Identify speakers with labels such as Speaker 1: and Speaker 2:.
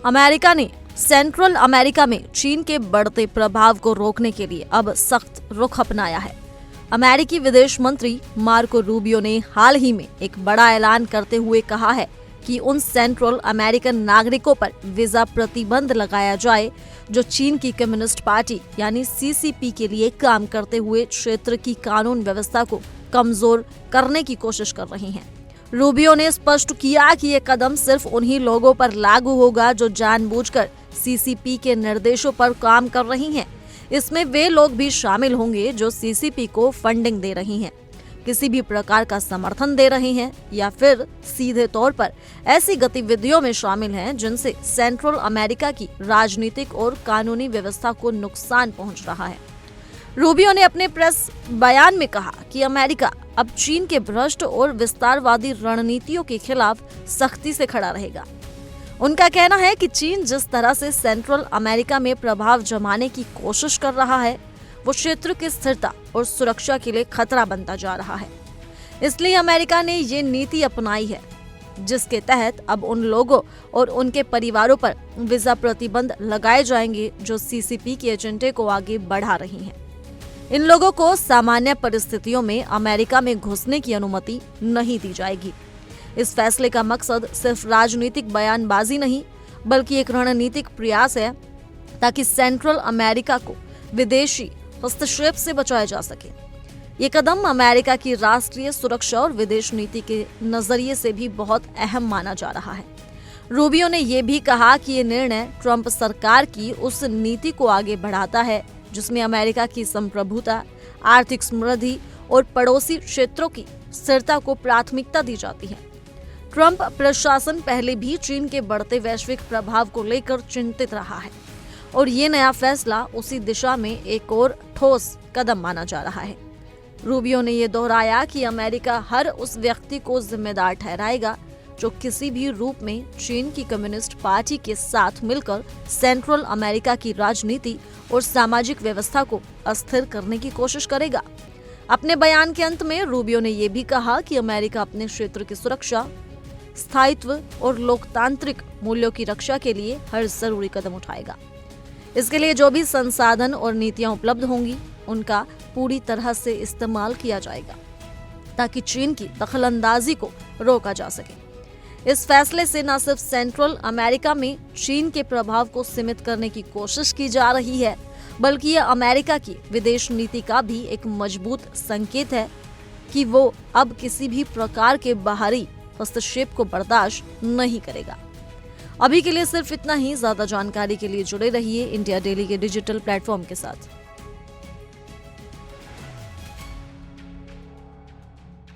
Speaker 1: America ने central America में चीन के बढ़ते प्रभाव को रोकने के लिए अब सख्त रुख अपनाया है। अमेरिकी विदेश मंत्री मार्को रूबियो ने हाल ही में एक बड़ा ऐलान करते हुए कहा है कि उन सेंट्रल अमेरिकन नागरिकों पर वीजा प्रतिबंध लगाया जाए जो चीन की कम्युनिस्ट पार्टी यानी सीसीपी के लिए काम करते हुए क्षेत्र की कानून व्यवस्था को कमजोर करने की कोशिश कर रही हैं। रूबियो ने स्पष्ट किया कि ये कदम सिर्फ उन्हीं लोगों पर लागू होगा जो जानबूझकर सीसीपी के निर्देशों पर काम कर रही हैं। इसमें वे लोग भी शामिल होंगे जो सीसीपी को फंडिंग दे रही हैं, किसी भी प्रकार का समर्थन दे रही हैं या फिर सीधे तौर पर ऐसी गतिविधियों में शामिल हैं जिनसे सेंट्रल अमेरिका की राजनीतिक और कानूनी व्यवस्था को नुकसान पहुंच रहा है। रूबियो ने अपने प्रेस बयान में कहा कि अमेरिका अब चीन के भ्रष्ट और विस्तारवादी रणनीतियों के खिलाफ सख्ती से खड़ा रहेगा। उनका कहना है कि चीन जिस तरह से सेंट्रल अमेरिका में प्रभाव जमाने की कोशिश कर रहा है वो क्षेत्र की स्थिरता और सुरक्षा के लिए खतरा बनता जा रहा है। इसलिए अमेरिका ने ये नीति अपनाई है जिसके तहत अब उन लोगों और उनके परिवारों पर वीजा प्रतिबंध लगाए जाएंगे जो सीसीपी के एजेंडे को आगे बढ़ा रही हैं। इन लोगों को सामान्य परिस्थितियों में अमेरिका में घुसने की अनुमति नहीं दी जाएगी। इस फैसले का मकसद सिर्फ राजनीतिक बयानबाजी नहीं बल्कि एक रणनीतिक प्रयास है ताकि सेंट्रल अमेरिका को विदेशी हस्तक्षेप से बचाया जा सके। ये कदम अमेरिका की राष्ट्रीय सुरक्षा और विदेश नीति के नजरिए से भी बहुत अहम माना जा रहा है। रूबियो ने यह भी कहा कि ये निर्णय ट्रंप सरकार की उस नीति को आगे बढ़ाता है जिसमें अमेरिका की संप्रभुता, आर्थिक समृद्धि और पड़ोसी क्षेत्रों की स्थिरता को प्राथमिकता दी जाती है। ट्रंप प्रशासन पहले भी चीन के बढ़ते वैश्विक प्रभाव को लेकर चिंतित रहा है और ये नया फैसला उसी दिशा में एक और ठोस कदम माना जा रहा है। रूबियो ने यह दोहराया कि अमेरिका हर उस व्यक्ति को जिम्मेदार ठहराएगा जो किसी भी रूप में चीन की कम्युनिस्ट पार्टी के साथ मिलकर सेंट्रल अमेरिका की राजनीति और सामाजिक व्यवस्था को अस्थिर करने की कोशिश करेगा। अपने बयान के अंत में रूबियो ने यह भी कहा कि अमेरिका अपने क्षेत्र की सुरक्षा, स्थायित्व और लोकतांत्रिक मूल्यों की रक्षा के लिए हर जरूरी कदम उठाएगा। इसके लिए जो भी संसाधन और नीतियां उपलब्ध होंगी उनका पूरी तरह से इस्तेमाल किया जाएगा ताकि चीन की दखलंदाजी को रोका जा सके। इस फैसले से न सिर्फ सेंट्रल अमेरिका में चीन के प्रभाव को सीमित करने की कोशिश की जा रही है बल्कि यह अमेरिका की विदेश नीति का भी एक मजबूत संकेत है कि वो अब किसी भी प्रकार के बाहरी हस्तक्षेप को बर्दाश्त नहीं करेगा। अभी के लिए सिर्फ इतना ही। ज्यादा जानकारी के लिए जुड़े रहिए इंडिया डेली के डिजिटल प्लेटफॉर्म के साथ।